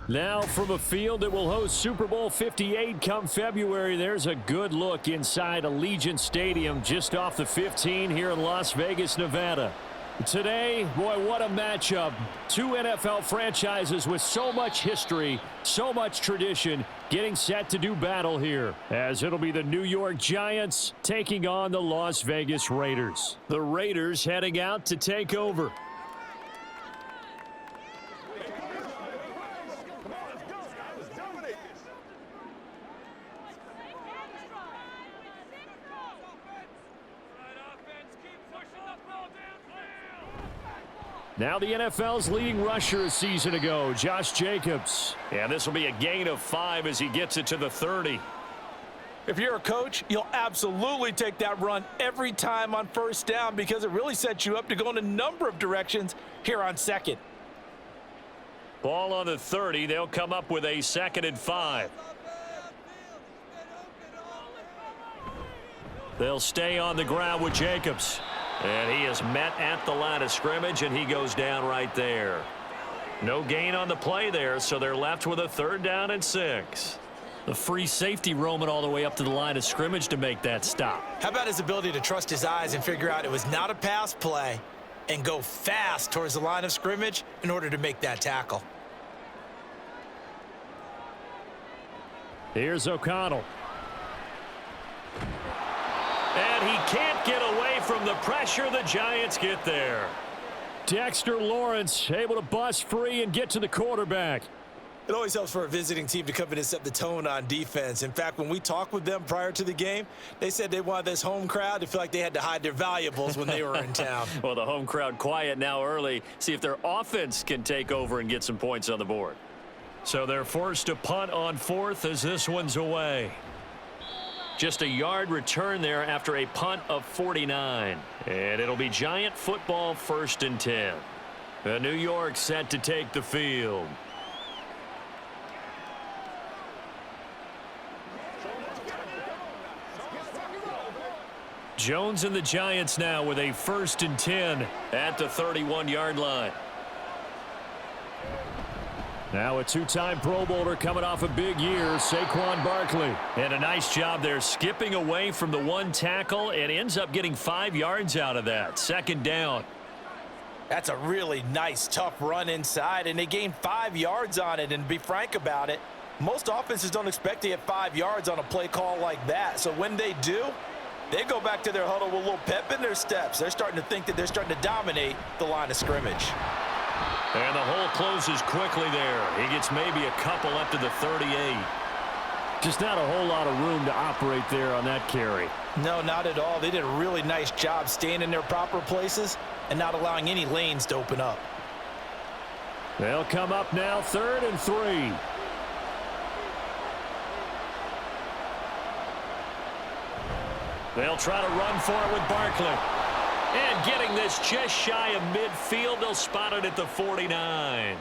Now from a field that will host Super Bowl 58 come February, there's a good look inside Allegiant Stadium just off the 15 here in Las Vegas, Nevada. Today, boy, what a matchup. Two NFL franchises with so much history, so much tradition, getting set to do battle here, as it'll be the New York Giants taking on the Las Vegas Raiders. The Raiders heading out to take over. Now the NFL's leading rusher a season ago, Josh Jacobs. And this will be a gain of 5 as he gets it to the 30. If you're a coach, you'll absolutely take that run every time on first down because it really sets you up to go in a number of directions here on second. Ball on the 30. They'll come up with a 2nd and 5. They'll stay on the ground with Jacobs. And he is met at the line of scrimmage, and he goes down right there. No gain on the play there, so they're left with a 3rd down and 6. The free safety roaming all the way up to the line of scrimmage to make that stop. How about his ability to trust his eyes and figure out it was not a pass play and go fast towards the line of scrimmage in order to make that tackle. Here's O'Connell. And he can't get away from the pressure. The Giants get there. Dexter Lawrence able to bust free and get to the quarterback. It always helps for a visiting team to come in and set the tone on defense. In fact, when we talked with them prior to the game, they said they wanted this home crowd to feel like they had to hide their valuables when they were in town. Well, the home crowd quiet now early. See if their offense can take over and get some points on the board. So they're forced to punt on 4th as this one's away. Just a yard return there after a punt of 49. And it'll be Giant football 1st and 10. New York set to take the field. Jones and the Giants now with a 1st and 10 at the 31-yard line. Now a 2-time Pro Bowler coming off a big year, Saquon Barkley. And a nice job there skipping away from the 1 tackle and ends up getting 5 yards out of that. 2nd down. That's a really nice, tough run inside, and they gained 5 yards on it. And to be frank about it, most offenses don't expect to get 5 yards on a play call like that. So when they do, they go back to their huddle with a little pep in their steps. They're starting to think that they're starting to dominate the line of scrimmage. And the hole closes quickly there. He gets maybe a couple up to the 38. Just not a whole lot of room to operate there on that carry. No, not at all. They did a really nice job staying in their proper places and not allowing any lanes to open up. They'll come up now 3rd and 3. They'll try to run for it with Barkley. And getting this just shy of midfield, they'll spot it at the 49.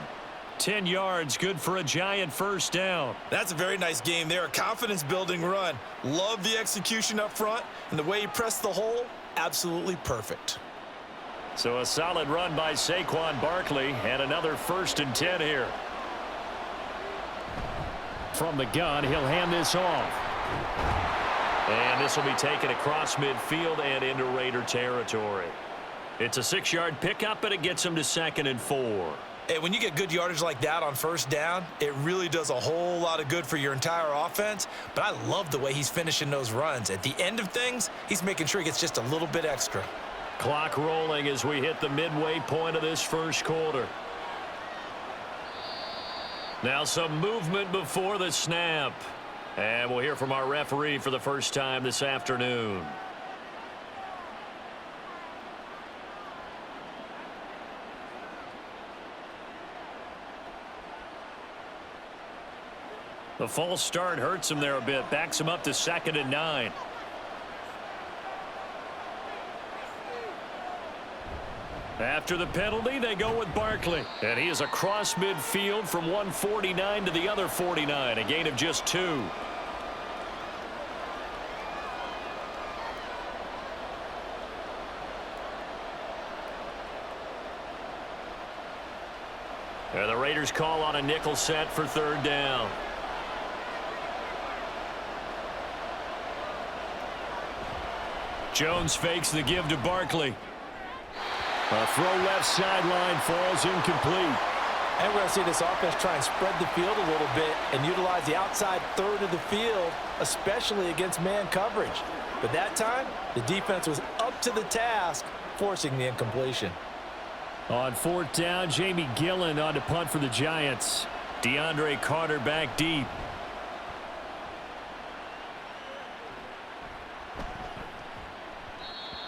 10 yards, good for a Giant 1st down. That's a very nice game there. A confidence-building run. Love the execution up front, and the way he pressed the hole, absolutely perfect. So a solid run by Saquon Barkley, and another 1st and 10 here. From the gun, he'll hand this off. And this will be taken across midfield and into Raider territory. It's a 6-yard pickup, and it gets him to 2nd and 4. Hey, when you get good yardage like that on 1st down, it really does a whole lot of good for your entire offense. But I love the way he's finishing those runs. At the end of things, he's making sure he gets just a little bit extra. Clock rolling as we hit the midway point of this 1st quarter. Now some movement before the snap. And we'll hear from our referee for the first time this afternoon. The false start hurts him there a bit. Backs him up to 2nd and 9. After the penalty, they go with Barkley. And he is across midfield from 149 to the other 49. A gain of just 2. And the Raiders call on a nickel set for third down. Jones fakes the give to Barkley. A throw left sideline falls incomplete. And we're going to see this offense try and spread the field a little bit and utilize the outside third of the field, especially against man coverage. But that time, the defense was up to the task, forcing the incompletion. On fourth down, Jamie Gillen on to punt for the Giants. DeAndre Carter back deep.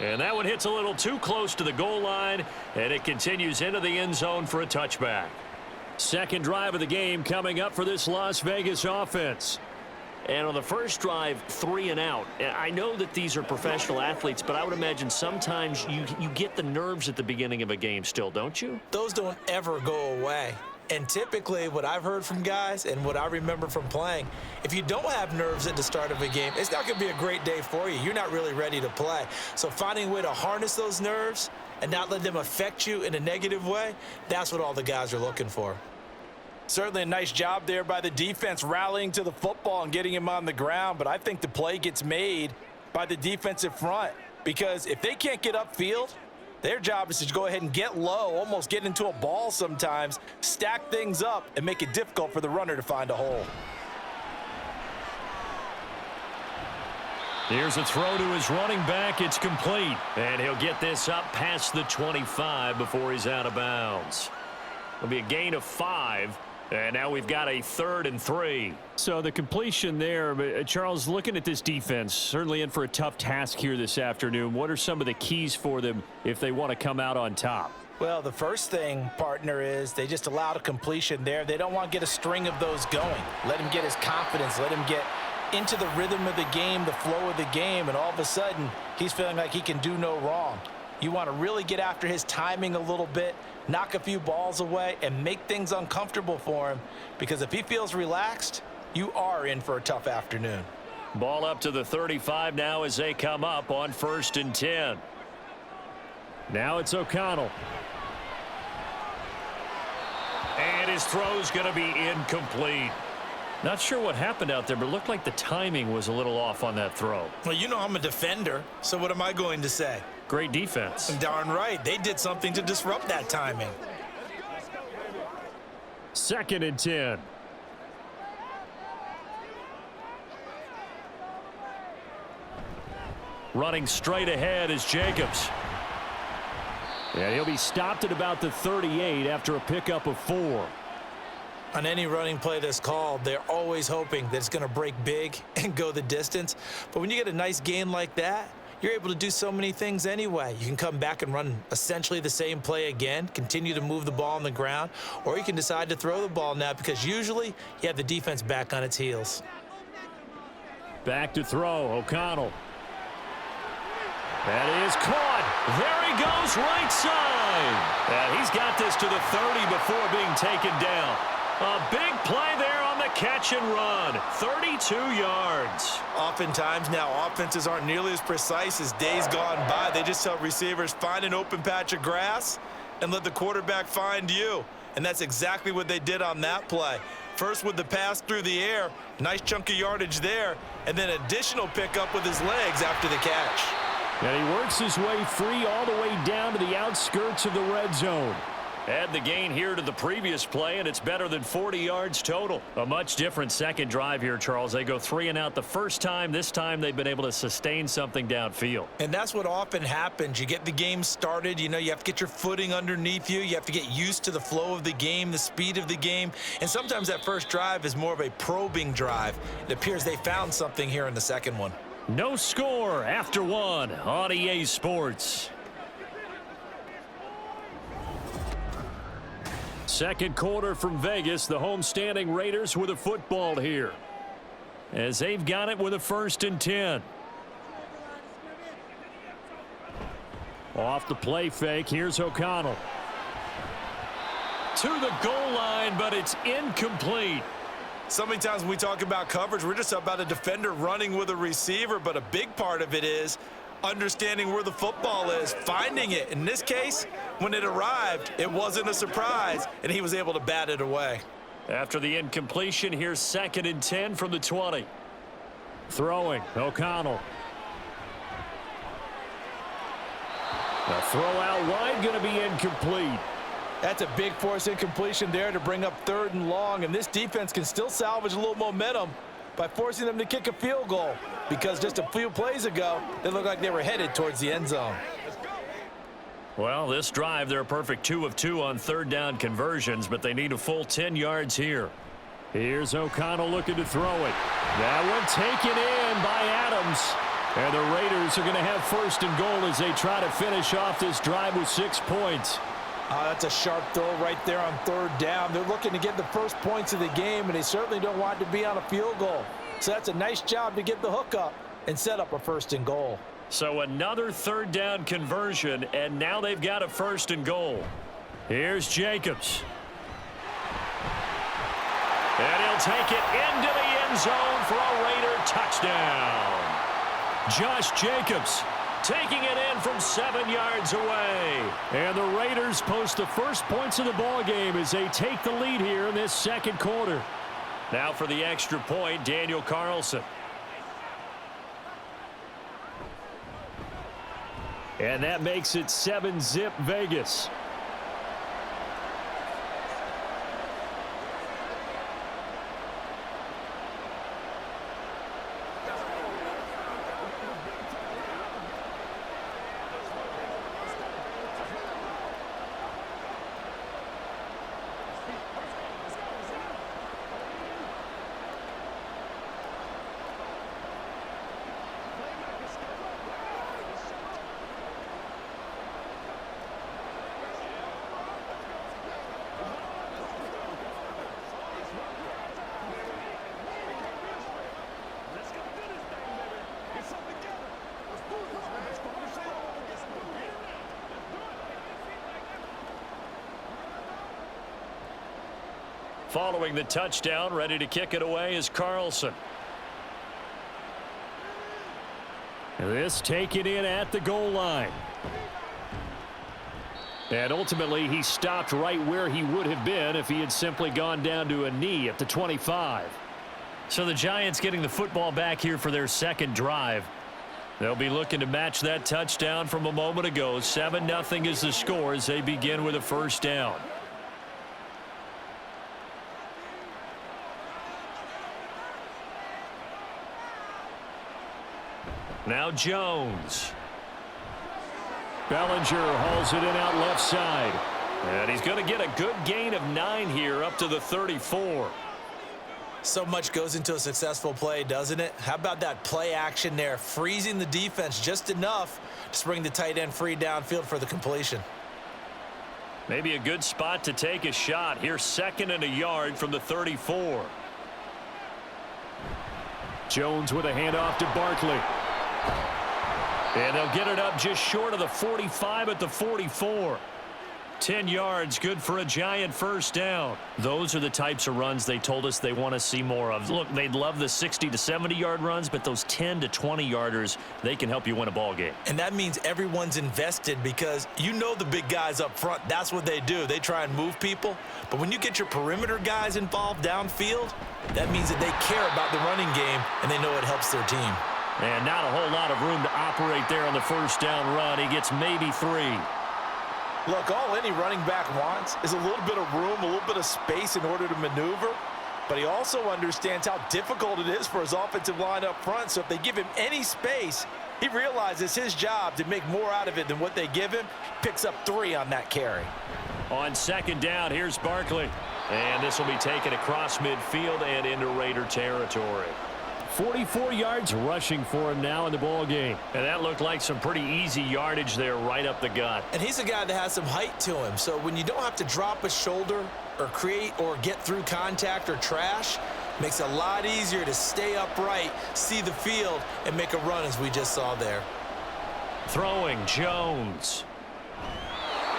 And that one hits a little too close to the goal line, and it continues into the end zone for a touchback. Second drive of the game coming up for this Las Vegas offense. And on the first drive, 3 and out. I know that these are professional athletes, but I would imagine sometimes you get the nerves at the beginning of a game still, don't you? Those don't ever go away. And typically what I've heard from guys and what I remember from playing, if you don't have nerves at the start of a game, it's not going to be a great day for you. You're not really ready to play. So finding a way to harness those nerves and not let them affect you in a negative way, that's what all the guys are looking for. Certainly a nice job there by the defense rallying to the football and getting him on the ground, but I think the play gets made by the defensive front because if they can't get upfield, their job is to go ahead and get low, almost get into a ball sometimes, stack things up, and make it difficult for the runner to find a hole. Here's a throw to his running back. It's complete. And he'll get this up past the 25 before he's out of bounds. It'll be a gain of 5. And now we've got a 3rd and 3. So the completion there, Charles, looking at this defense, certainly in for a tough task here this afternoon. What are some of the keys for them if they want to come out on top? Well, the first thing, partner, is they just allowed a completion there. They don't want to get a string of those going. Let him get his confidence. Let him get into the rhythm of the game, the flow of the game, and all of a sudden, he's feeling like he can do no wrong. You want to really get after his timing a little bit, knock a few balls away, and make things uncomfortable for him, because if he feels relaxed, you are in for a tough afternoon. Ball up to the 35 now as they come up on 1st and 10. Now it's O'Connell. And his throw's going to be incomplete. Not sure what happened out there, but it looked like the timing was a little off on that throw. Well, you know I'm a defender, so what am I going to say? Great defense. Darn right. They did something to disrupt that timing. 2nd and 10. Running straight ahead is Jacobs. And he'll be stopped at about the 38 after a pickup of 4. On any running play that's called, they're always hoping that it's going to break big and go the distance. But when you get a nice gain like that, you're able to do so many things anyway. You can come back and run essentially the same play again, continue to move the ball on the ground, or you can decide to throw the ball now because usually you have the defense back on its heels. Back to throw, O'Connell. That is caught. There he goes, right side. And he's got this to the 30 before being taken down. A big play there on the catch and run. 32 yards. Oftentimes now offenses aren't nearly as precise as days gone by. They just tell receivers, find an open patch of grass and let the quarterback find you. And that's exactly what they did on that play. First with the pass through the air, nice chunk of yardage there, and then additional pickup with his legs after the catch. And he works his way free all the way down to the outskirts of the red zone. Add the gain here to the previous play, and it's better than 40 yards total. A much different second drive here, Charles. They go 3 and out the first time. This time they've been able to sustain something downfield. And that's what often happens. You get the game started. You know, you have to get your footing underneath you. You have to get used to the flow of the game, the speed of the game. And sometimes that first drive is more of a probing drive. It appears they found something here in the second one. No score after 1 on EA Sports. Second quarter from Vegas. The homestanding Raiders with a football here, as they've got it with a 1st and 10. Off the play fake, here's O'Connell. To the goal line, but it's incomplete. So many times when we talk about coverage, we're just about a defender running with a receiver, but a big part of it is understanding where the football is, finding it. In this case, When it arrived, it wasn't a surprise, and he was able to bat it away. After the incompletion, here's 2nd and 10 from the 20. Throwing, O'Connell. The throw out wide, going to be incomplete. That's a big force incompletion there to bring up 3rd and long, and this defense can still salvage a little momentum by forcing them to kick a field goal, because just a few plays ago, they looked like they were headed towards the end zone. Well, this drive, they're a perfect 2 of 2 on 3rd down conversions, but they need a full 10 yards here. Here's O'Connell looking to throw it. That one taken in by Adams. And the Raiders are going to have 1st and goal as they try to finish off this drive with 6 points. That's a sharp throw right there on 3rd down. They're looking to get the first points of the game, and they certainly don't want it to be on a field goal. So that's a nice job to get the hook up and set up a 1st and goal. So another 3rd down conversion, and now they've got a 1st and goal. Here's Jacobs. And he'll take it into the end zone for a Raider touchdown. Josh Jacobs taking it in from 7 yards away. And the Raiders post the first points of the ball game as they take the lead here in this 2nd quarter. Now for the extra point, Daniel Carlson. And that makes it 7-zip Vegas. Following the touchdown, ready to kick it away is Carlson. This taken in at the goal line. And ultimately, he stopped right where he would have been if he had simply gone down to a knee at the 25. So the Giants getting the football back here for their 2nd drive. They'll be looking to match that touchdown from a moment ago. 7-0 is the score as they begin with a 1st down. Now Jones. Bellinger hauls it in out left side. And he's going to get a good gain of 9 here up to the 34. So much goes into a successful play, doesn't it? How about that play action there, freezing the defense just enough to bring the tight end free downfield for the completion. Maybe a good spot to take a shot. Here's 2nd and a yard from the 34. Jones with a handoff to Barkley. And they'll get it up just short of the 45 at the 44. 10 yards, good for a Giant 1st down. Those are the types of runs they told us they want to see more of. Look, they'd love the 60 to 70-yard runs, but those 10 to 20-yarders, they can help you win a ball game. And that means everyone's invested because you know the big guys up front, that's what they do. They try and move people. But when you get your perimeter guys involved downfield, that means that they care about the running game and they know it helps their team. And not a whole lot of room to operate there on the 1st down run. He gets maybe 3. Look, all any running back wants is a little bit of room, a little bit of space in order to maneuver. But he also understands how difficult it is for his offensive line up front. So if they give him any space, he realizes his job to make more out of it than what they give him. Picks up 3 on that carry. On 2nd down, here's Barkley. And this will be taken across midfield and into Raider territory. 44 yards rushing for him now in the ball game. And that looked like some pretty easy yardage there right up the gut. And he's a guy that has some height to him. So when you don't have to drop a shoulder or create or get through contact or trash, makes it a lot easier to stay upright, see the field, and make a run as we just saw there. Throwing Jones.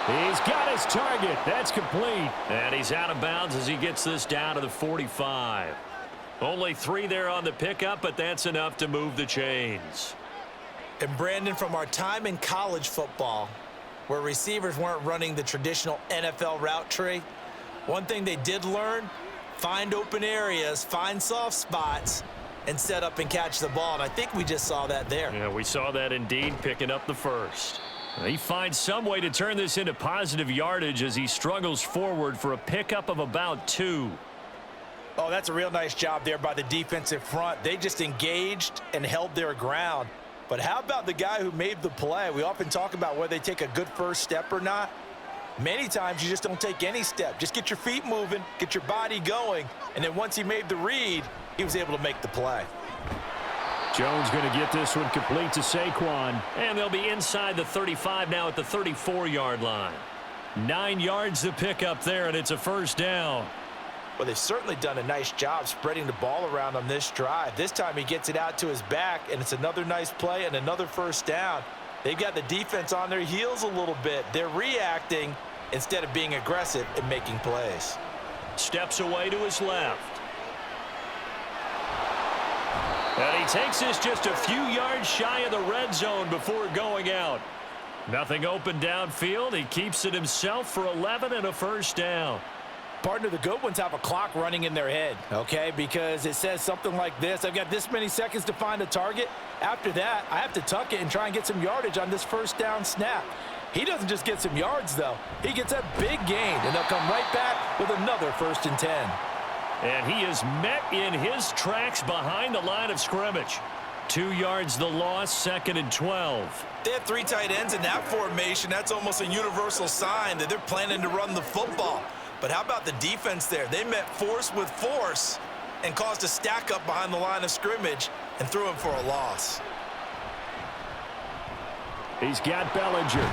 He's got his target. That's complete. And he's out of bounds as he gets this down to the 45. Only 3 there on the pickup, but that's enough to move the chains. And Brandon, from our time in college football, where receivers weren't running the traditional NFL route tree. One thing they did learn, find open areas, find soft spots, and set up and catch the ball. And I think we just saw that there. Yeah, we saw that indeed, picking up the first. He finds some way to turn this into positive yardage as he struggles forward for a pickup of about 2. Oh, that's a real nice job there by the defensive front. They just engaged and held their ground. But how about the guy who made the play? We often talk about whether they take a good first step or not. Many times you just don't take any step. Just get your feet moving, get your body going, and then once he made the read, he was able to make the play. Jones going to get this one complete to Saquon, and they'll be inside the 35 now at the 34-yard line. 9 yards to pick up there, and it's a first down. Well, they've certainly done a nice job spreading the ball around on this drive. This time he gets it out to his back, and it's another nice play and another first down. They've got the defense on their heels a little bit. They're reacting instead of being aggressive and making plays. Steps away to his left. And he takes this just a few yards shy of the red zone before going out. Nothing open downfield. He keeps it himself for 11 and a first down. Partner, the good ones have a clock running in their head, okay, because it says something like this: I've got this many seconds to find a target. After that, I have to tuck it and try and get some yardage on this first down snap. He doesn't just get some yards, though. He gets a big gain, and they'll come right back with another 1st and 10. And he is met in his tracks behind the line of scrimmage. 2 yards the loss, 2nd and 12. They have 3 tight ends in that formation. That's almost a universal sign that they're planning to run the football. But how about the defense there? They met force with force and caused a stack up behind the line of scrimmage and threw him for a loss. He's got Bellinger.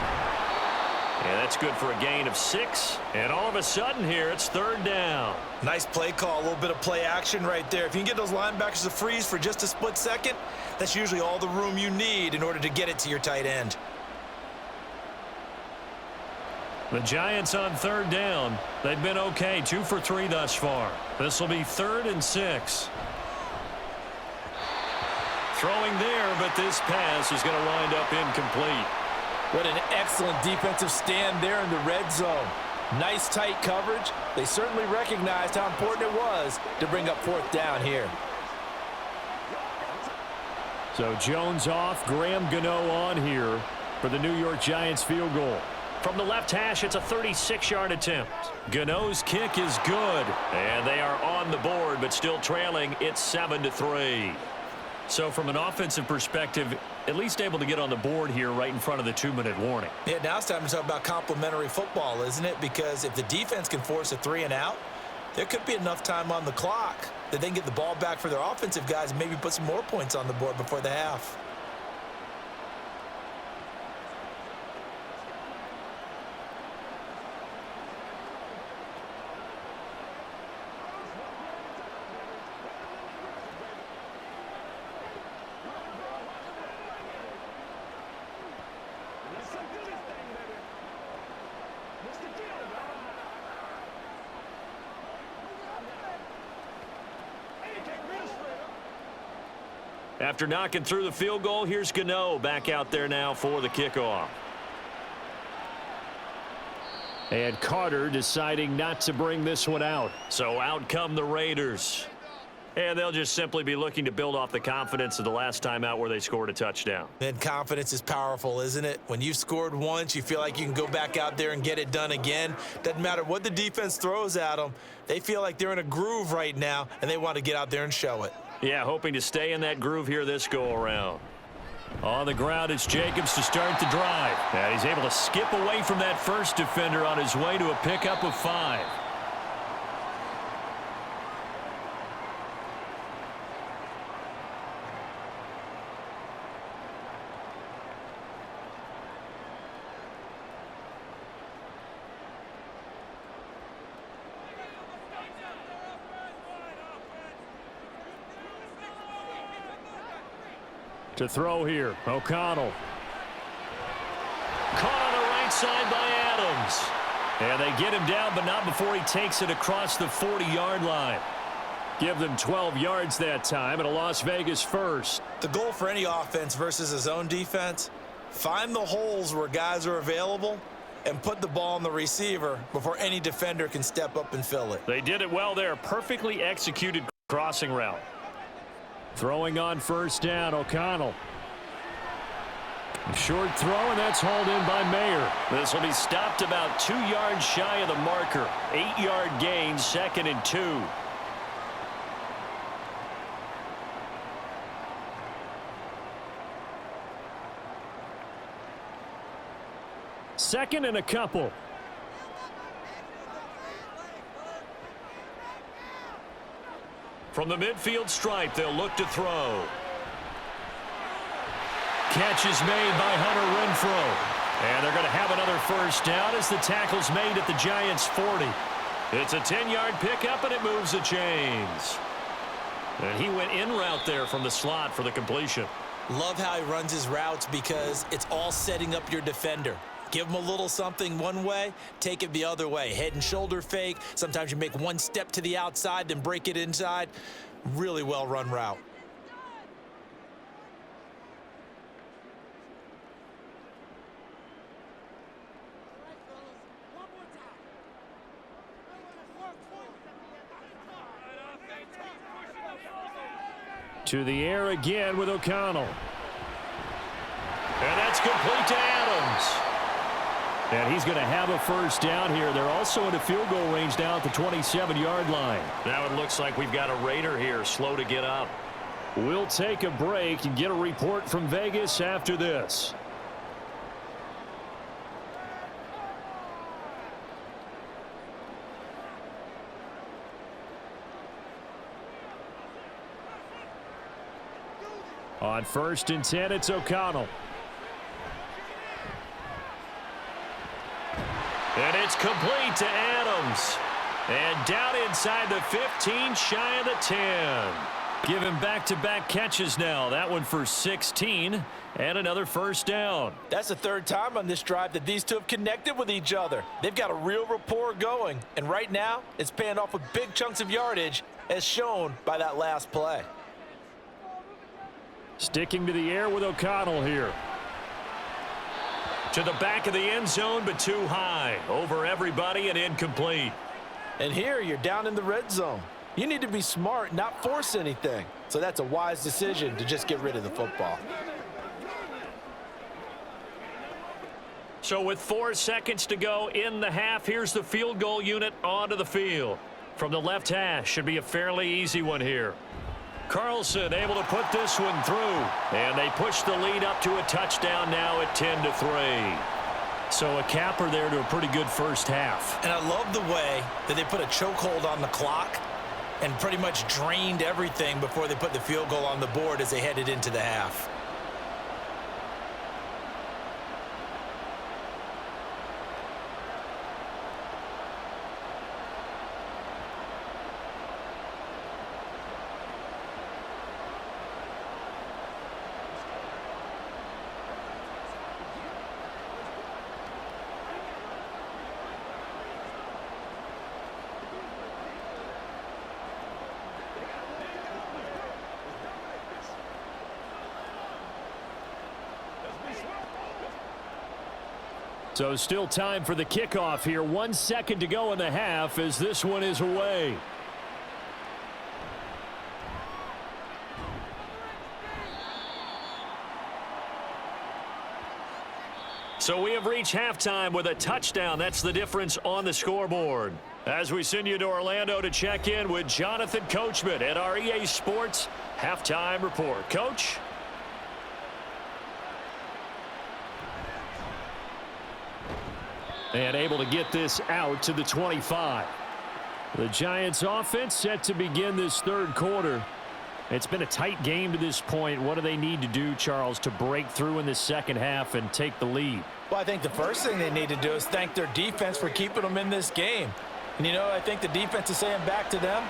And that's good for a gain of 6. And all of a sudden here, it's 3rd down. Nice play call, a little bit of play action right there. If you can get those linebackers to freeze for just a split second, that's usually all the room you need in order to get it to your tight end. The Giants on 3rd down. They've been okay, 2 for 3 thus far. This will be 3rd and 6. Throwing there, but this pass is going to wind up incomplete. What an excellent defensive stand there in the red zone. Nice tight coverage. They certainly recognized how important it was to bring up 4th down here. So Jones off, Graham Gano on here for the New York Giants field goal. From the left hash, it's a 36-yard attempt. Gano's kick is good, and they are on the board, but still trailing. It's 7-3. So from an offensive perspective, at least able to get on the board here right in front of the 2-minute warning. Yeah, now it's time to talk about complementary football, isn't it? Because if the defense can force a 3 and out, there could be enough time on the clock that they can get the ball back for their offensive guys and maybe put some more points on the board before the half. After knocking through the field goal, here's Gano back out there now for the kickoff. And Carter deciding not to bring this one out. So out come the Raiders. And they'll just simply be looking to build off the confidence of the last time out where they scored a touchdown. And confidence is powerful, isn't it? When you've scored once, you feel like you can go back out there and get it done again. Doesn't matter what the defense throws at them. They feel like they're in a groove right now, and they want to get out there and show it. Yeah, hoping to stay in that groove here this go-around. On the ground, it's Jacobs to start the drive. And he's able to skip away from that first defender on his way to a pickup of 5. To throw here, O'Connell. Caught on the right side by Adams. And they get him down, but not before he takes it across the 40-yard line. Give them 12 yards that time, and a Las Vegas first. The goal for any offense versus his own defense, Find the holes where guys are available and put the ball on the receiver before any defender can step up and fill it. They did it well there. Perfectly executed crossing route. Throwing on first down, O'Connell. Short throw, and that's hauled in by Mayer. This will be stopped about 2 yards shy of the marker. 8-yard gain, 2nd and 2. Second and a couple. From the midfield stripe, they'll look to throw. Catch is made by Hunter Renfrow. And they're going to have another first down as the tackle's made at the Giants' 40. It's a 10-yard pickup, and it moves the chains. And he went in route there from the slot for the completion. Love how he runs his routes because it's all setting up your defender. Give him a little something one way, take it the other way. Head and shoulder fake. Sometimes you make one step to the outside, then break it inside. Really well-run route. To the air again with O'Connell. And that's complete to Adams. And he's going to have a first down here. They're also in a field goal range now at the 27-yard line. Now it looks like we've got a Raider here, slow to get up. We'll take a break and get a report from Vegas after this. On 1st and 10, it's O'Connell. And it's complete to Adams. And down inside the 15, shy of the 10. Given back-to-back catches now. That one for 16 and another first down. That's the 3rd time on this drive that these two have connected with each other. They've got a real rapport going. And right now, it's paying off with big chunks of yardage as shown by that last play. Sticking to the air with O'Connell here. To the back of the end zone, but too high. Over everybody and incomplete. And here you're down in the red zone. You need to be smart, not force anything. So that's a wise decision to just get rid of the football. So with 4 seconds to go in the half, here's the field goal unit onto the field. From the left hash, should be a fairly easy one here. Carlson able to put this one through. And they push the lead up to a touchdown now at 10-3. So a capper there to a pretty good first half. And I love the way that they put a chokehold on the clock and pretty much drained everything before they put the field goal on the board as they headed into the half. So still time for the kickoff here. 1 second to go in the half as this one is away. So we have reached halftime with a touchdown. That's the difference on the scoreboard. As we send you to Orlando to check in with Jonathan Coachman at our EA Sports Halftime Report. Coach? And able to get this out to the 25. The Giants offense set to begin this 3rd quarter. It's been a tight game to this point. What do they need to do, Charles, to break through in the 2nd half and take the lead? Well, I think the first thing they need to do is thank their defense for keeping them in this game. And, you know, I think the defense is saying back to them,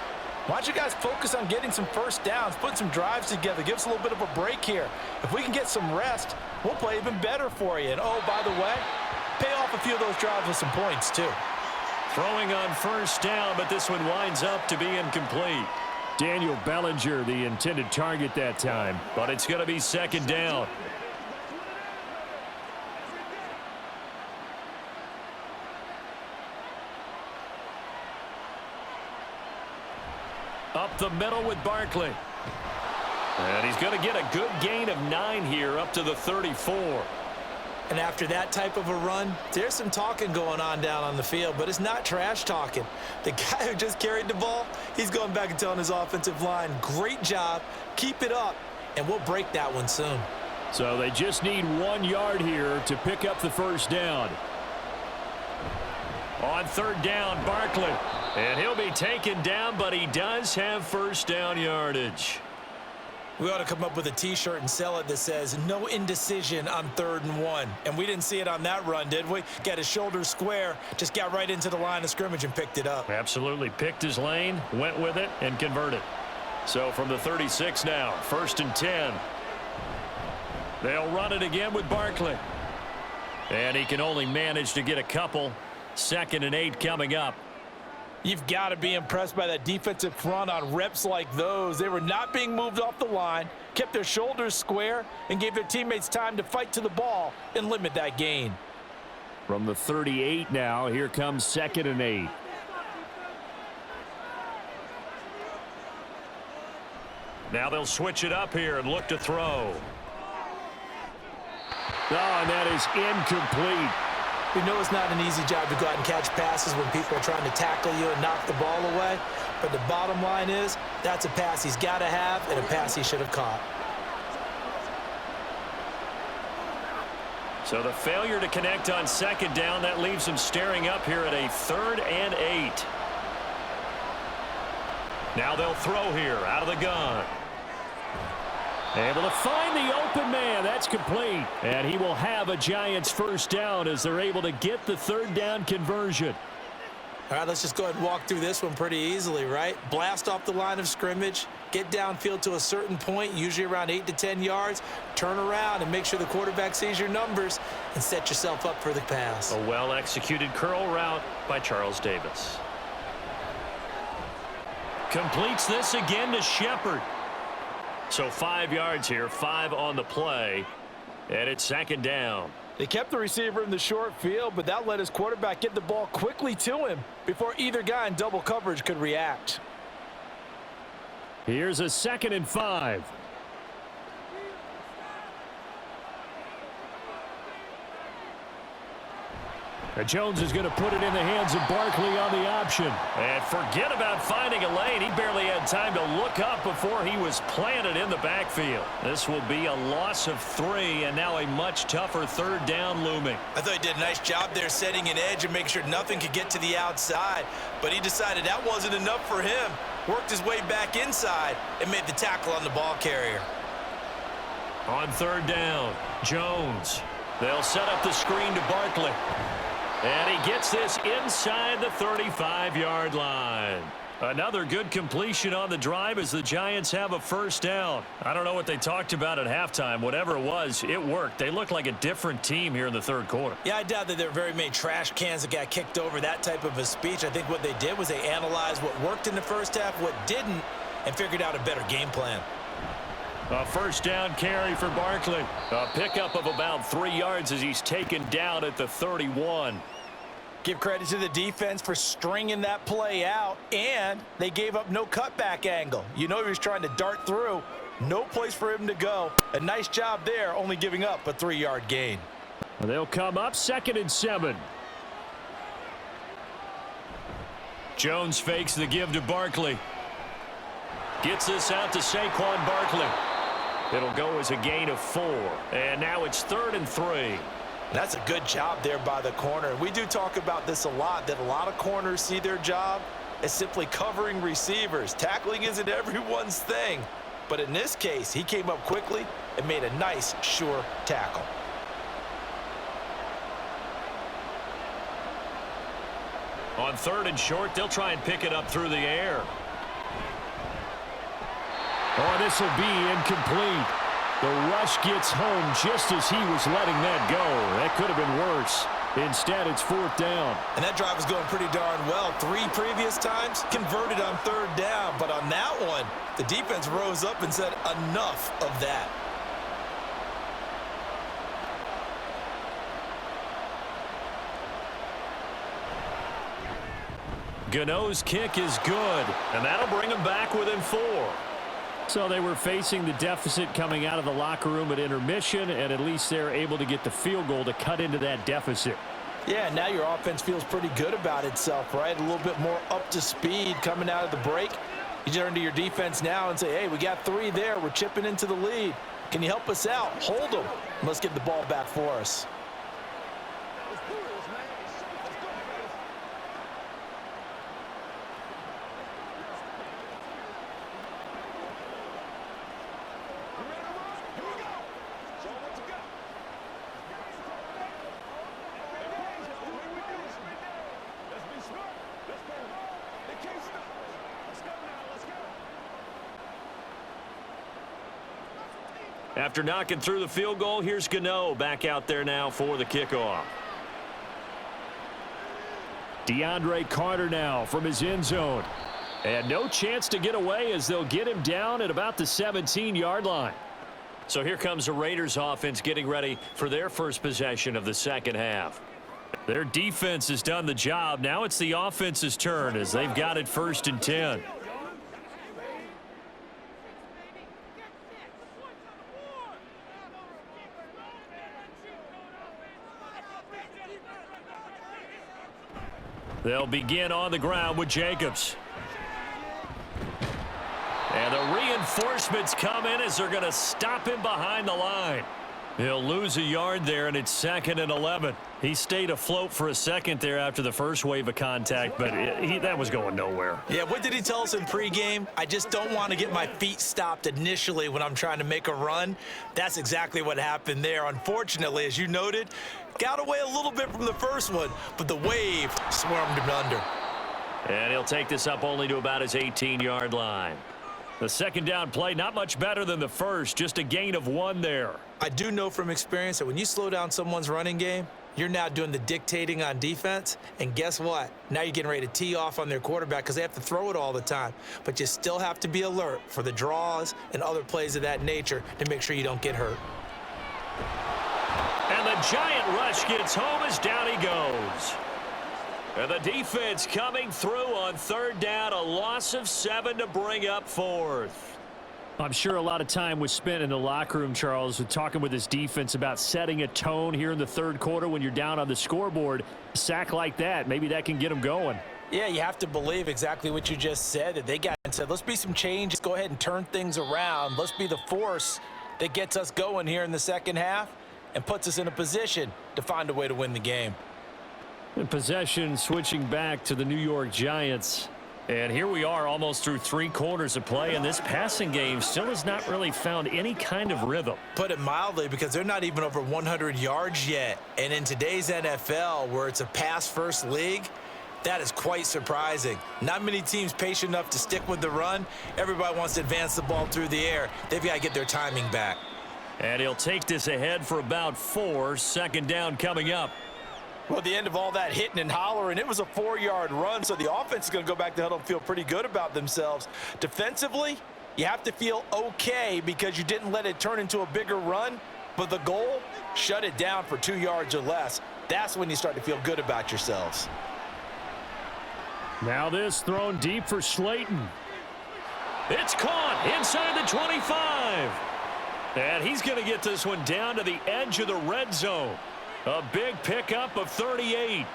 why don't you guys focus on getting some first downs, put some drives together, give us a little bit of a break here. If we can get some rest, we'll play even better for you. And, oh, by the way, pay off a few of those drives with some points, too. Throwing on first down, but this one winds up to be incomplete. Daniel Bellinger, the intended target that time, but it's going to be 2nd down. Up the middle with Barkley. And he's going to get a good gain of 9 here up to the 34. And after that type of a run, there's some talking going on down on the field, but it's not trash talking. The guy who just carried the ball, he's going back and telling his offensive line, great job, keep it up, and we'll break that one soon. So they just need 1 yard here to pick up the first down. On third down, Barkley. And he'll be taken down, but he does have first down yardage. We ought to come up with a T-shirt and sell it that says, no indecision on 3rd and 1. And we didn't see it on that run, did we? Got his shoulders square, just got right into the line of scrimmage and picked it up. Absolutely. Picked his lane, went with it, and converted. So from the 36 now, 1st and 10. They'll run it again with Barkley. And he can only manage to get a couple. 2nd and 8 coming up. You've got to be impressed by that defensive front on reps like those. They were not being moved off the line, kept their shoulders square, and gave their teammates time to fight to the ball and limit that gain. From the 38 now, here comes 2nd and 8. Now they'll switch it up here and look to throw. Oh, and that is incomplete. We know it's not an easy job to go out and catch passes when people are trying to tackle you and knock the ball away. But the bottom line is, that's a pass he's got to have and a pass he should have caught. So the failure to connect on 2nd down, that leaves him staring up here at a 3rd and 8. Now they'll throw here out of the gun. Able to find the open man. That's complete. And he will have a Giants first down as they're able to get the 3rd down conversion. All right, let's just go ahead and walk through this one pretty easily, right? Blast off the line of scrimmage, get downfield to a certain point, usually around 8 to 10 yards, turn around and make sure the quarterback sees your numbers and set yourself up for the pass. A well-executed curl route by Charles Davis. Completes this again to Shepard. So 5 yards here, 5 on the play, and it's 2nd down. They kept the receiver in the short field, but that let his quarterback get the ball quickly to him before either guy in double coverage could react. Here's a 2nd and 5. Jones is going to put it in the hands of Barkley on the option. And forget about finding a lane. He barely had time to look up before he was planted in the backfield. This will be a loss of 3, and now a much tougher 3rd down looming. I thought he did a nice job there setting an edge and making sure nothing could get to the outside. But he decided that wasn't enough for him. Worked his way back inside and made the tackle on the ball carrier. On 3rd down, Jones. They'll set up the screen to Barkley. And he gets this inside the 35-yard line. Another good completion on the drive as the Giants have a first down. I don't know what they talked about at halftime. Whatever it was, it worked. They look like a different team here in the 3rd quarter. Yeah, I doubt that there were very many trash cans that got kicked over, that type of a speech. I think what they did was they analyzed what worked in the first half, what didn't, and figured out a better game plan. A first down carry for Barkley. A pickup of about 3 yards as he's taken down at the 31. Give credit to the defense for stringing that play out, and they gave up no cutback angle. You know he was trying to dart through. No place for him to go. A nice job there, only giving up a 3-yard gain. They'll come up 2nd and 7. Jones fakes the give to Barkley. Gets this out to Saquon Barkley. It'll go as a gain of 4. And now it's 3rd and 3. That's a good job there by the corner. We do talk about this a lot, that a lot of corners see their job as simply covering receivers. Tackling isn't everyone's thing. But in this case, he came up quickly and made a nice, sure tackle. On 3rd and short, they'll try and pick it up through the air. Oh, this will be incomplete. The rush gets home just as he was letting that go. That could have been worse. Instead, it's 4th down. And that drive was going pretty darn well. 3 previous times converted on 3rd down. But on that one, the defense rose up and said, enough of that. Gano's kick is good, and that'll bring them back within 4. So they were facing the deficit coming out of the locker room at intermission, and at least they're able to get the field goal to cut into that deficit. Yeah, now your offense feels pretty good about itself, right? A little bit more up to speed coming out of the break. You turn to your defense now and say, hey, we got 3 there. We're chipping into the lead. Can you help us out? Hold them. Let's get the ball back for us. After knocking through the field goal, here's Gano back out there now for the kickoff. DeAndre Carter now from his end zone. And no chance to get away as they'll get him down at about the 17-yard line. So here comes the Raiders offense getting ready for their first possession of the second half. Their defense has done the job. Now it's the offense's turn as they've got it 1st and 10. They'll begin on the ground with Jacobs. And the reinforcements come in as they're going to stop him behind the line. He'll lose a yard there, and it's 2nd and 11. He stayed afloat for a second there after the first wave of contact, but that was going nowhere. Yeah, what did he tell us in pregame? I just don't want to get my feet stopped initially when I'm trying to make a run. That's exactly what happened there. Unfortunately, as you noted, got away a little bit from the first one, but the wave swarmed him under. And he'll take this up only to about his 18-yard line. The second down play, not much better than the first, just a gain of 1 there. I do know from experience that when you slow down someone's running game, you're now doing the dictating on defense. And guess what? Now you're getting ready to tee off on their quarterback because they have to throw it all the time. But you still have to be alert for the draws and other plays of that nature to make sure you don't get hurt. And the giant rush gets home as down he goes. And the defense coming through on 3rd down, a loss of 7 to bring up 4th. I'm sure a lot of time was spent in the locker room, Charles, with talking with his defense about setting a tone here in the 3rd quarter when you're down on the scoreboard. A sack like that, maybe that can get them going. Yeah, you have to believe exactly what you just said, that they got and said, let's be some changes, go ahead and turn things around. Let's be the force that gets us going here in the second half and puts us in a position to find a way to win the game. In possession switching back to the New York Giants. And here we are almost through 3 quarters of play, and this passing game still has not really found any kind of rhythm. Put it mildly, because they're not even over 100 yards yet. And in today's NFL, where it's a pass-first league, that is quite surprising. Not many teams patient enough to stick with the run. Everybody wants to advance the ball through the air. They've got to get their timing back. And he'll take this ahead for about 4. 2nd down coming up. Well, at the end of all that hitting and hollering, it was a 4-yard run, so the offense is going to go back to huddle and feel pretty good about themselves. Defensively, you have to feel okay because you didn't let it turn into a bigger run, but the goal, shut it down for 2 yards or less. That's when you start to feel good about yourselves. Now this thrown deep for Slayton. It's caught inside the 25. And he's going to get this one down to the edge of the red zone. A big pickup of 38.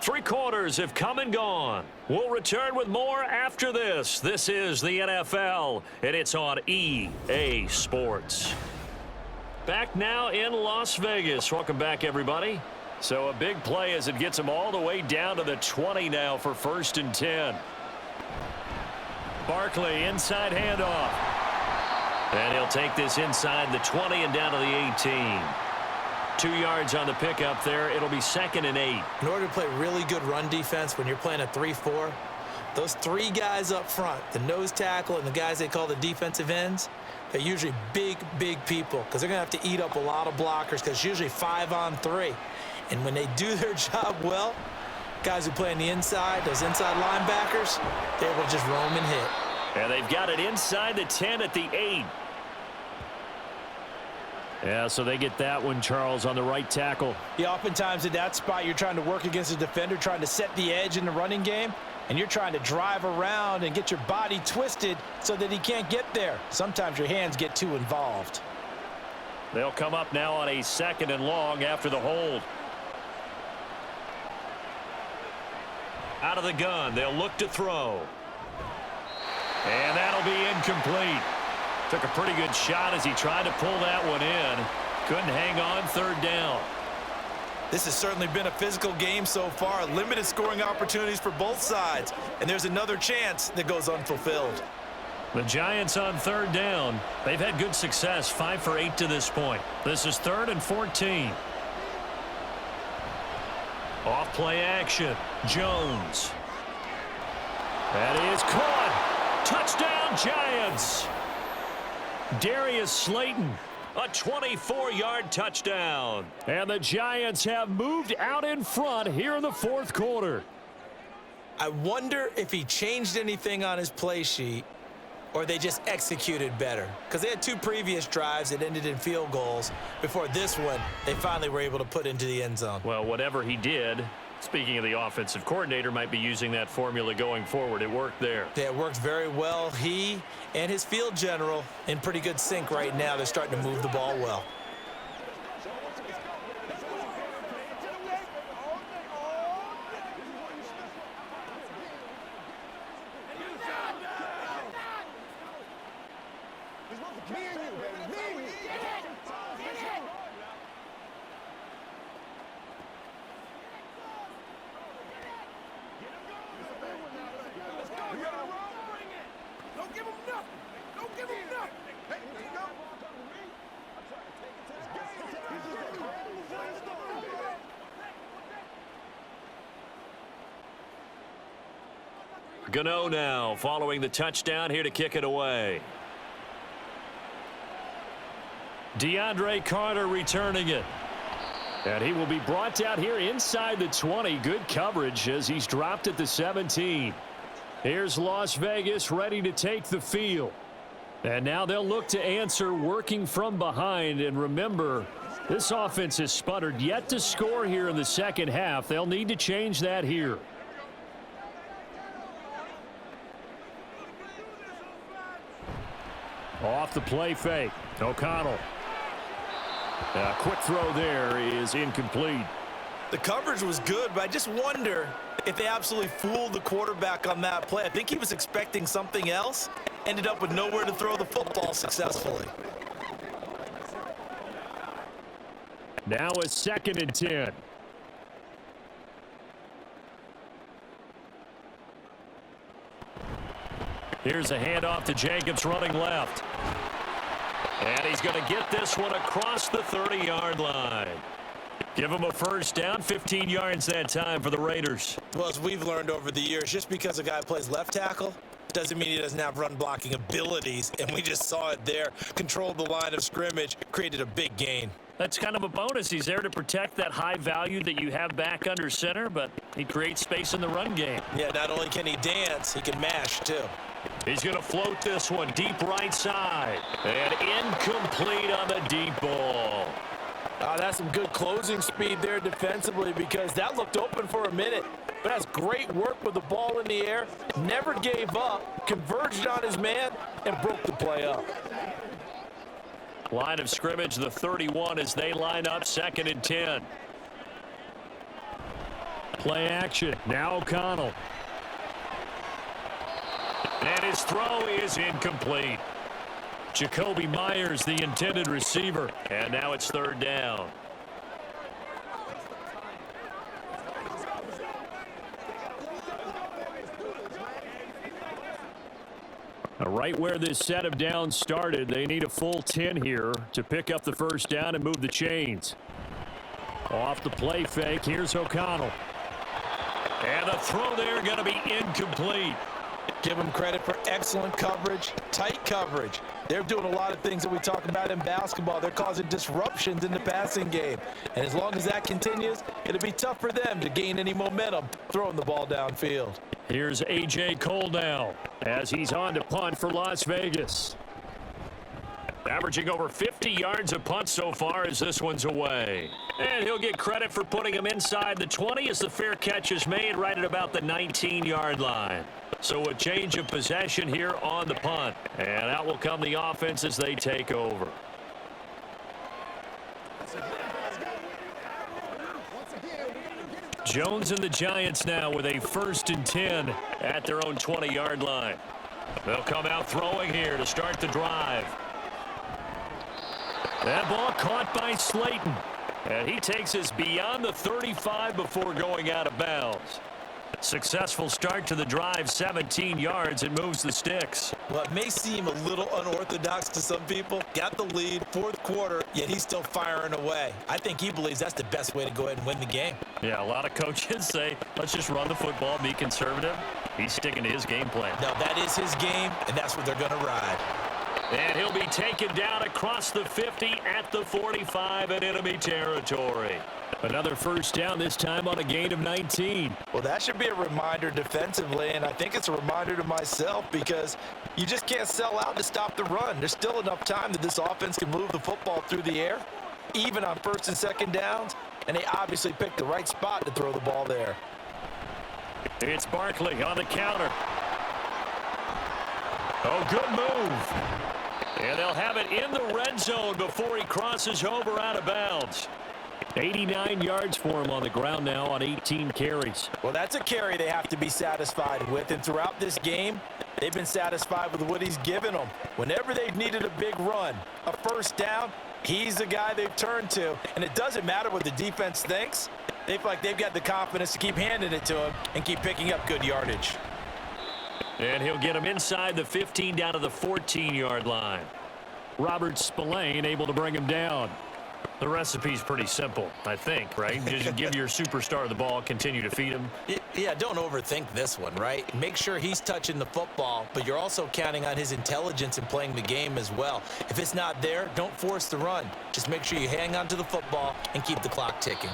Three quarters have come and gone. We'll return with more after this. This is the NFL, and it's on EA Sports. Back now in Las Vegas. Welcome back, everybody. So a big play as it gets them all the way down to the 20 now for 1st and 10. Barkley, inside handoff. And he'll take this inside the 20 and down to the 18. 2 yards on the pickup there. It'll be 2nd and 8. In order to play really good run defense when you're playing a 3-4, those 3 guys up front, the nose tackle and the guys they call the defensive ends, they're usually big, big people because they're going to have to eat up a lot of blockers because it's usually 5-on-3. And when they do their job well, guys who play on the inside, those inside linebackers, they're able to just roam and hit. And they've got it inside the 10 at the 8. Yeah, so they get that one, Charles, on the right tackle. Yeah, oftentimes in that spot, you're trying to work against a defender, trying to set the edge in the running game, and you're trying to drive around and get your body twisted so that he can't get there. Sometimes your hands get too involved. They'll come up now on a 2nd and long after the hold. Out of the gun, they'll look to throw. And that'll be incomplete. Took a pretty good shot as he tried to pull that one in. Couldn't hang on 3rd down. This has certainly been a physical game so far. Limited scoring opportunities for both sides. And there's another chance that goes unfulfilled. The Giants on 3rd down. They've had good success, 5 for 8 to this point. This is 3rd and 14. Off play action. Jones. That is caught. Touchdown, Giants. Darius Slayton, a 24-yard touchdown. And the Giants have moved out in front here in the 4th quarter. I wonder if he changed anything on his play sheet or they just executed better. Because they had 2 previous drives that ended in field goals. Before this one, they finally were able to put into the end zone. Well, whatever he did, speaking of the offensive coordinator, might be using that formula going forward. It worked there. Yeah, it worked very well. He and his field general in pretty good sync right now. They're starting to move the ball well. Gano now following the touchdown here to kick it away. DeAndre Carter returning it. And he will be brought down here inside the 20. Good coverage as he's dropped at the 17. Here's Las Vegas ready to take the field. And now they'll look to answer working from behind. And remember, this offense has sputtered yet to score here in the 2nd half. They'll need to change that here. Off the play fake. O'Connell. A quick throw there is incomplete. The coverage was good, but I just wonder if they absolutely fooled the quarterback on that play. I think he was expecting something else. Ended up with nowhere to throw the football successfully. Now a 2nd and 10. Here's a handoff to Jacobs running left. And he's going to get this one across the 30-yard line. Give him a 1st down, 15 yards that time for the Raiders. Well, as we've learned over the years, just because a guy plays left tackle doesn't mean he doesn't have run blocking abilities. And we just saw it there. Controlled the line of scrimmage, created a big gain. That's kind of a bonus. He's there to protect that high value that you have back under center, but he creates space in the run game. Yeah, not only can he dance, he can mash too. He's going to float this one deep right side. And incomplete on the deep ball. That's some good closing speed there defensively because that looked open for a minute. But that's great work with the ball in the air. Never gave up, converged on his man, and broke the play up. Line of scrimmage, the 31 as they line up 2nd and 10. Play action. Now O'Connell. And his throw is incomplete. Jacoby Myers, the intended receiver. And now it's 3rd down. Right where this set of downs started, they need a full 10 here to pick up the 1st down and move the chains. Off the play fake, here's O'Connell. And the throw there going to be incomplete. Give them credit for excellent coverage, tight coverage. They're doing a lot of things that we talk about in basketball. They're causing disruptions in the passing game. And as long as that continues, it'll be tough for them to gain any momentum throwing the ball downfield. Here's A.J. Cole now as he's on to punt for Las Vegas. Averaging over 50 yards a punt so far as this one's away. And he'll get credit for putting him inside the 20 as the fair catch is made right at about the 19-yard line. So a change of possession here on the punt. And out will come the offense as they take over. Jones and the Giants now with a 1st and 10 at their own 20-yard line. They'll come out throwing here to start the drive. That ball caught by Slayton. And he takes us beyond the 35 before going out of bounds. Successful start to the drive, 17 yards, and moves the sticks. Well, it may seem a little unorthodox to some people. Got the lead, 4th quarter, yet he's still firing away. I think he believes that's the best way to go ahead and win the game. Yeah, a lot of coaches say, let's just run the football, be conservative. He's sticking to his game plan. No, that is his game, and that's what they're going to ride. And he'll be taken down across the 50 at the 45 in enemy territory. Another 1st down, this time on a gain of 19. Well, that should be a reminder defensively, and I think it's a reminder to myself because you just can't sell out to stop the run. There's still enough time that this offense can move the football through the air, even on 1st and 2nd downs, and they obviously picked the right spot to throw the ball there. It's Barkley on the counter. Oh, good move. And they'll have it in the red zone before he crosses over out of bounds. 89 yards for him on the ground now on 18 carries. Well, that's a carry they have to be satisfied with. And throughout this game, they've been satisfied with what he's given them. Whenever they've needed a big run, a 1st down, he's the guy they've turned to. And it doesn't matter what the defense thinks. They feel like they've got the confidence to keep handing it to him and keep picking up good yardage. And he'll get him inside the 15 down to the 14-yard line. Robert Spillane able to bring him down. The recipe's pretty simple, I think, right? Just give your superstar the ball, continue to feed him. Yeah, don't overthink this one, right? Make sure he's touching the football, but you're also counting on his intelligence in playing the game as well. If it's not there, don't force the run. Just make sure you hang on to the football and keep the clock ticking.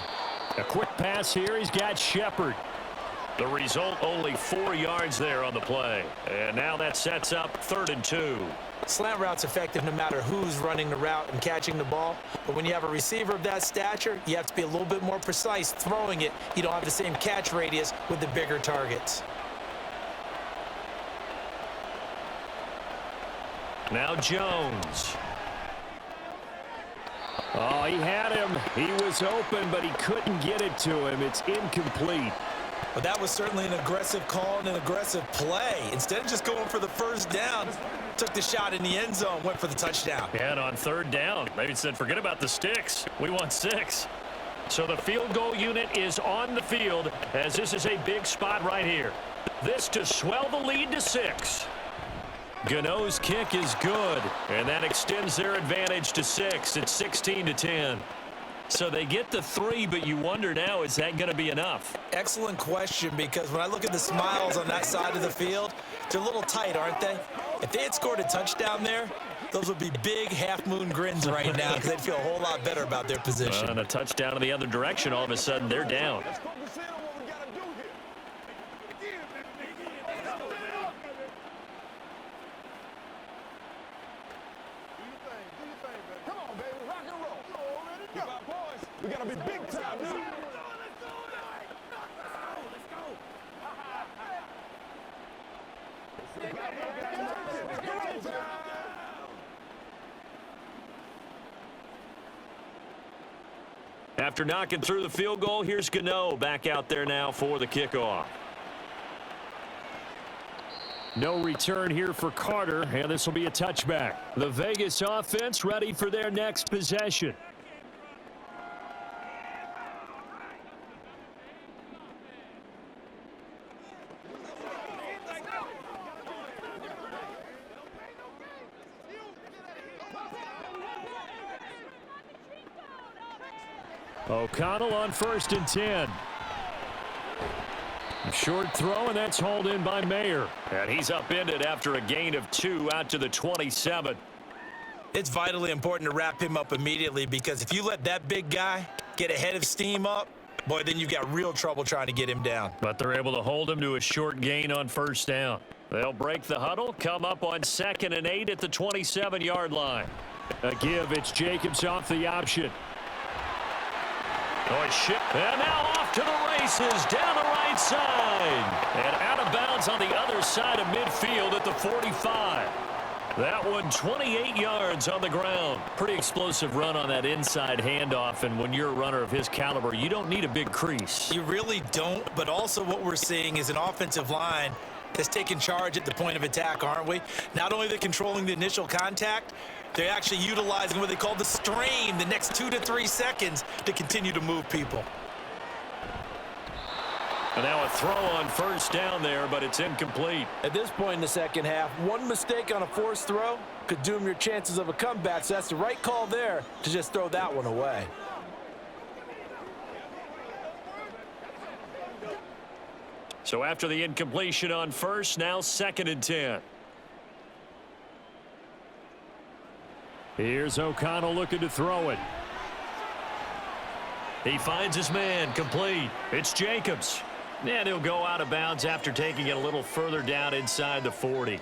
A quick pass here. He's got Shepard. The result, only 4 yards there on the play. And now that sets up 3rd and 2. Slant route's effective no matter who's running the route and catching the ball. But when you have a receiver of that stature, you have to be a little bit more precise throwing it. You don't have the same catch radius with the bigger targets. Now Jones. Oh, he had him. He was open, but he couldn't get it to him. It's incomplete. But that was certainly an aggressive call and an aggressive play. Instead of just going for the 1st down, took the shot in the end zone, went for the touchdown. And on 3rd down, they said, forget about the sticks. We want 6. So the field goal unit is on the field as this is a big spot right here. This to swell the lead to 6. Gano's kick is good, and that extends their advantage to 6. It's 16-10. So they get the 3, but you wonder now, is that going to be enough? Excellent question, because when I look at the smiles on that side of the field, they're a little tight, aren't they? If they had scored a touchdown there, those would be big half-moon grins right now because they'd feel a whole lot better about their position. And a touchdown in the other direction, all of a sudden they're down. We gotta be big time now. After knocking through the field goal, here's Gano back out there now for the kickoff. No return here for Carter, and this will be a touchback. The Vegas offense ready for their next possession. O'Connell on 1st and 10. A short throw, and that's hauled in by Mayer. And he's upended after a gain of 2 out to the 27. It's vitally important to wrap him up immediately because if you let that big guy get ahead of steam up, boy, then you've got real trouble trying to get him down. But they're able to hold him to a short gain on 1st down. They'll break the huddle, come up on 2nd and 8 at the 27-yard line. A give, it's Jacobs off the option. Oh, shit. And now off to the races down the right side. And out of bounds on the other side of midfield at the 45. That one 28 yards on the ground. Pretty explosive run on that inside handoff, and when you're a runner of his caliber, you don't need a big crease. You really don't, but also what we're seeing is an offensive line that's taking charge at the point of attack, aren't we? Not only they're controlling the initial contact, they're actually utilizing what they call the strain, the next 2 to 3 seconds to continue to move people. And now a throw on first down there, but it's incomplete. At this point in the second half, one mistake on a forced throw could doom your chances of a comeback, so that's the right call there to just throw that one away. So after the incompletion on first, now 2nd and 10. Here's O'Connell looking to throw it. He finds his man, complete. It's Jacobs. And he'll go out of bounds after taking it a little further down inside the 40.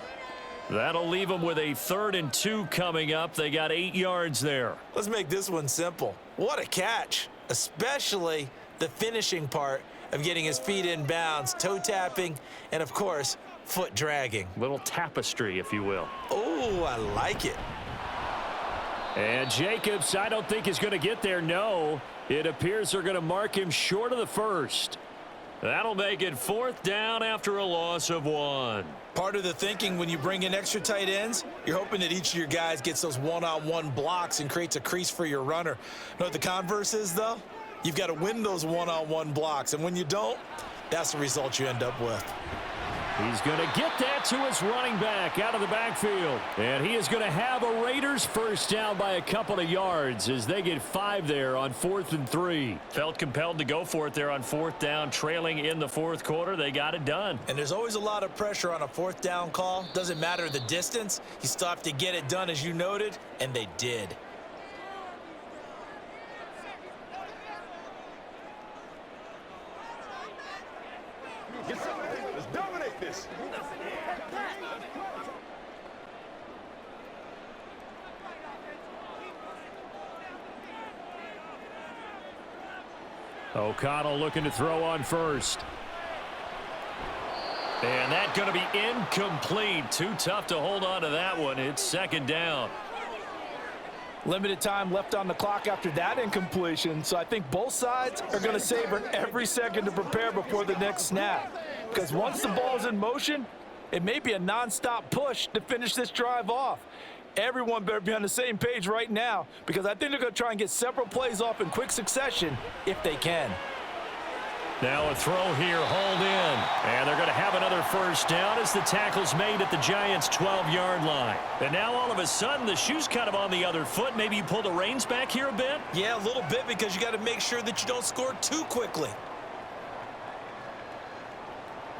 That'll leave them with a 3rd and 2 coming up. They got 8 yards there. Let's make this one simple. What a catch, especially the finishing part of getting his feet in bounds, toe tapping, and of course, foot dragging. Little tapestry, if you will. Oh, I like it. And Jacobs, I don't think is going to get there. No, it appears they're going to mark him short of the first. That'll make it 4th down after a loss of 1. Part of the thinking when you bring in extra tight ends, you're hoping that each of your guys gets those one-on-one blocks and creates a crease for your runner. You know what the converse is, though? You've got to win those one-on-one blocks, and when you don't, that's the result you end up with. He's going to get that to his running back out of the backfield. And he is going to have a Raiders first down by a couple of yards as they get 5 there on 4th and 3. Felt compelled to go for it there on 4th down, trailing in the 4th quarter. They got it done. And there's always a lot of pressure on a 4th down call. Doesn't matter the distance. You still have to get it done, as you noted, and they did. Let's dominate this. O'Connell looking to throw on first. And that's going to be incomplete. Too tough to hold on to that one. It's 2nd down. Limited time left on the clock after that incompletion, so I think both sides are going to savor every second to prepare before the next snap. Because once the ball's in motion, it may be a non-stop push to finish this drive off. Everyone better be on the same page right now, because I think they're going to try and get several plays off in quick succession if they can. Now a throw here, hauled in. And they're going to have another first down as the tackle's made at the Giants' 12-yard line. And now all of a sudden the shoe's kind of on the other foot. Maybe you pull the reins back here a bit? Yeah, a little bit, because you got to make sure that you don't score too quickly.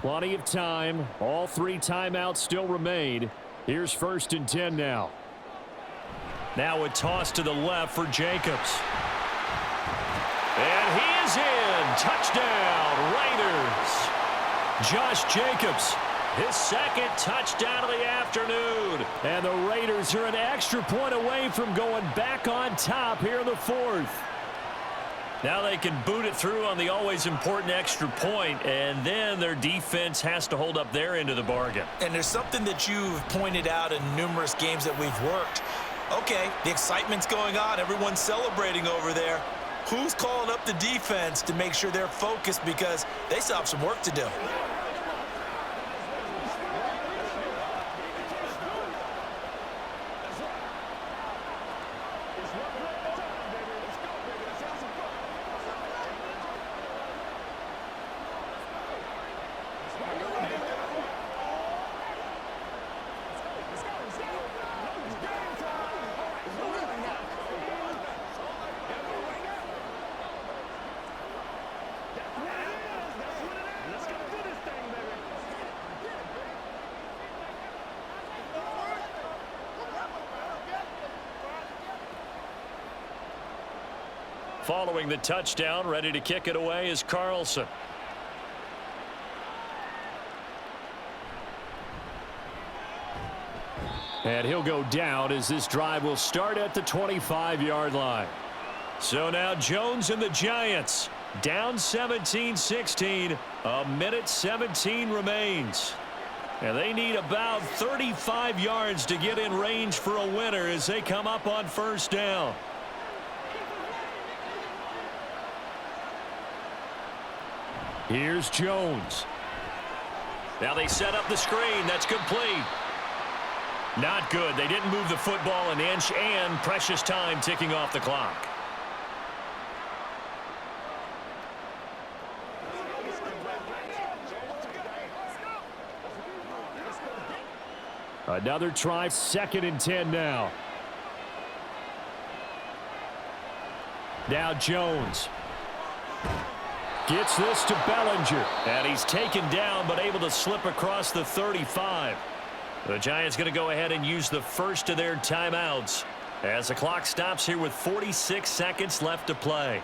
Plenty of time. All 3 timeouts still remain. Here's 1st and 10 now. Now a toss to the left for Jacobs. And he is in. Touchdown, Raiders. Josh Jacobs, his 2nd touchdown of the afternoon. And the Raiders are an extra point away from going back on top here in the 4th. Now they can boot it through on the always important extra point, and then their defense has to hold up their end of the bargain. And there's something that you've pointed out in numerous games that we've worked. Okay, the excitement's going on. Everyone's celebrating over there. Who's calling up the defense to make sure they're focused, because they still have some work to do? Following the touchdown, ready to kick it away is Carlson. And he'll go down as this drive will start at the 25-yard line. So now Jones and the Giants down 17-16. A minute 17 remains. And they need about 35 yards to get in range for a winner as they come up on first down. Here's Jones. Now they set up the screen. That's complete. Not good. They didn't move the football an inch, and precious time ticking off the clock. Another try, 2nd and 10 now. Now Jones. Gets this to Bellinger. And he's taken down but able to slip across the 35. The Giants going to go ahead and use the first of their timeouts as the clock stops here with 46 seconds left to play.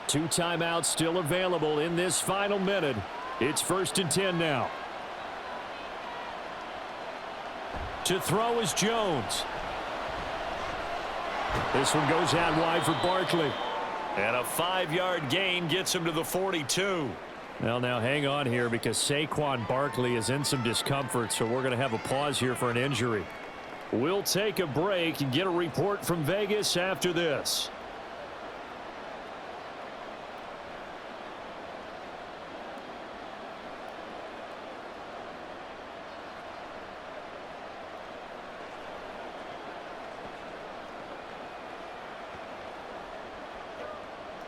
Two timeouts still available in this final minute. It's 1st and 10 now. To throw is Jones. This one goes out wide for Barkley. And a 5-yard gain gets him to the 42. Well, now hang on here because Saquon Barkley is in some discomfort, so we're going to have a pause here for an injury. We'll take a break and get a report from Vegas after this.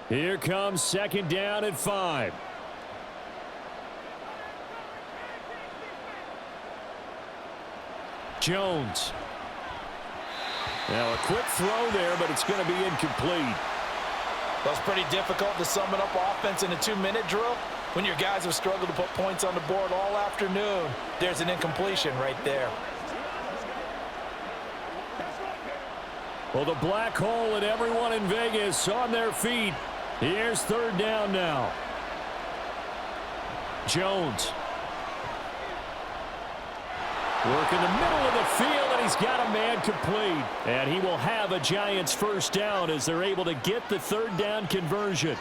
Here comes 2nd down and 5. Jones. Now a quick throw there, but it's going to be incomplete. That's pretty difficult to sum it up offense in a 2-minute drill. When your guys have struggled to put points on the board all afternoon, there's an incompletion right there. Well, the black hole and everyone in Vegas on their feet. Here's 3rd down now. Jones. Working the middle of the field, and he's got a man complete. And he will have a Giants first down as they're able to get the 3rd down conversion.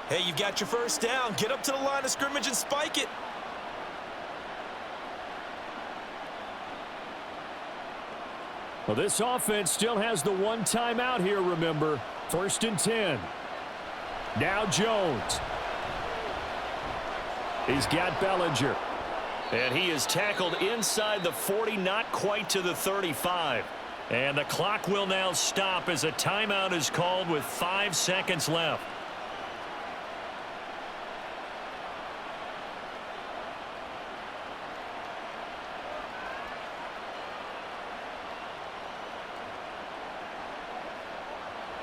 Hey, you got your first down. Get up to the line of scrimmage and spike it. Well, this offense still has the one timeout here, remember. 1st and 10. Now Jones. He's got Bellinger. And he is tackled inside the 40, not quite to the 35. And the clock will now stop as a timeout is called with 5 seconds left.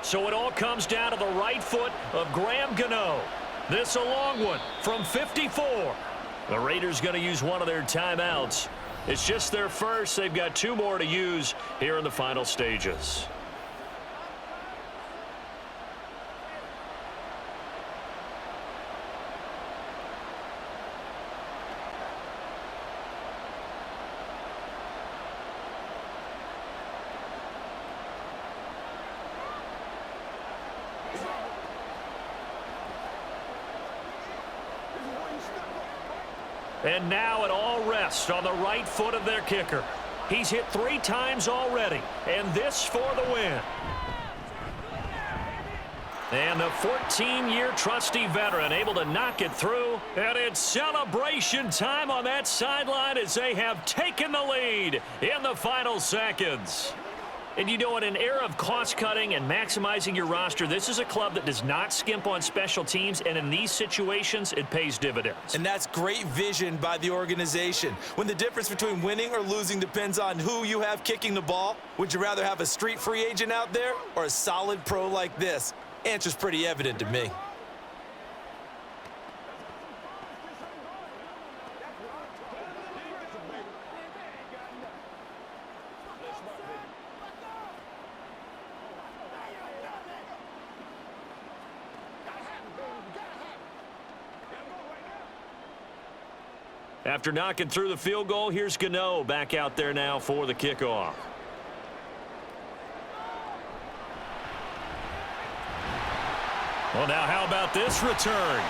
So it all comes down to the right foot of Graham Gano. This a long one from 54. The Raiders going to use one of their timeouts. It's just their first. They've got 2 more to use here in the final stages. And now it all rests on the right foot of their kicker. He's hit 3 times already, and this for the win. And the 14-year trusty veteran able to knock it through. And it's celebration time on that sideline as they have taken the lead in the final seconds. And you know, in an era of cost-cutting and maximizing your roster, this is a club that does not skimp on special teams, and in these situations, it pays dividends. And that's great vision by the organization. When the difference between winning or losing depends on who you have kicking the ball, would you rather have a street free agent out there or a solid pro like this? Answer's pretty evident to me. After knocking through the field goal, here's Gano back out there now for the kickoff. Well, now how about this return?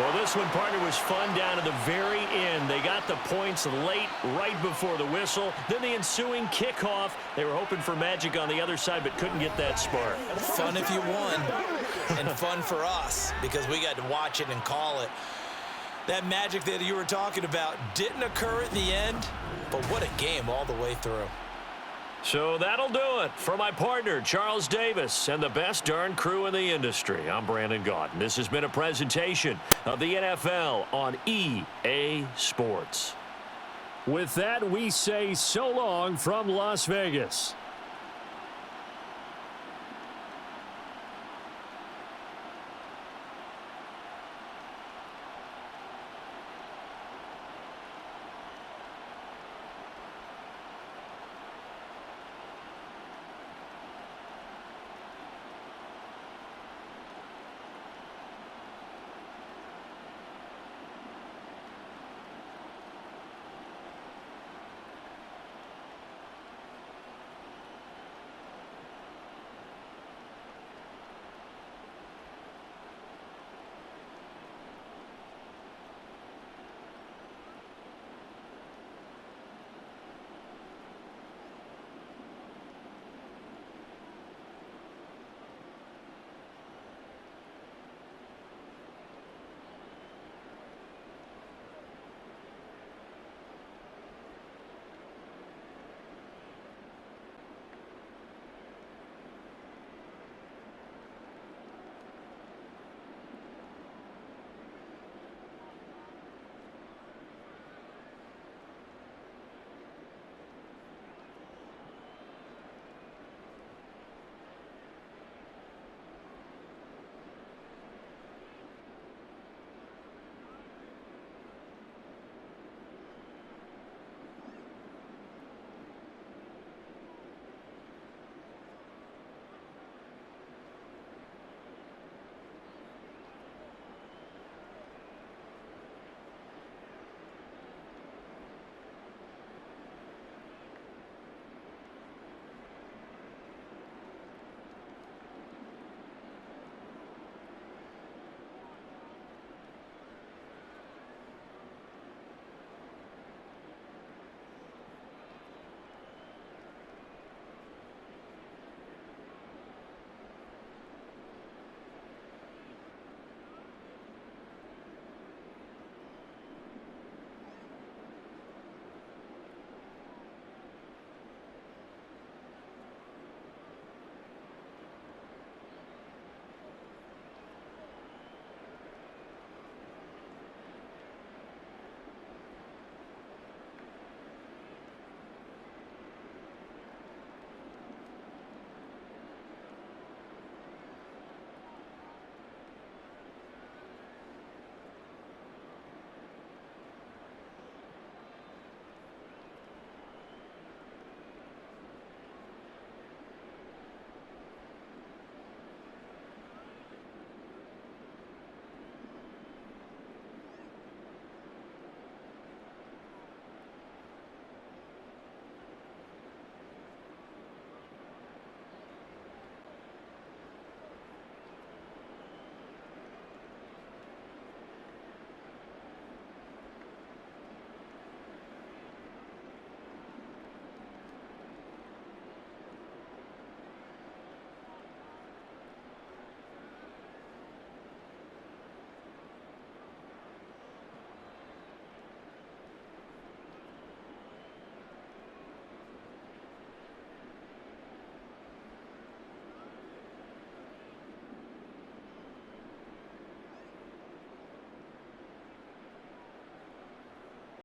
Well, this one, partner, was fun down to the very end. They got the points late, right before the whistle. Then the ensuing kickoff. They were hoping for magic on the other side, but couldn't get that spark. Fun if you won, and fun for us because we got to watch it and call it. That magic that you were talking about didn't occur at the end, but what a game all the way through. So that'll do it for my partner, Charles Davis, and the best darn crew in the industry. I'm Brandon Gaudin. This has been a presentation of the NFL on EA Sports. With that, we say so long from Las Vegas.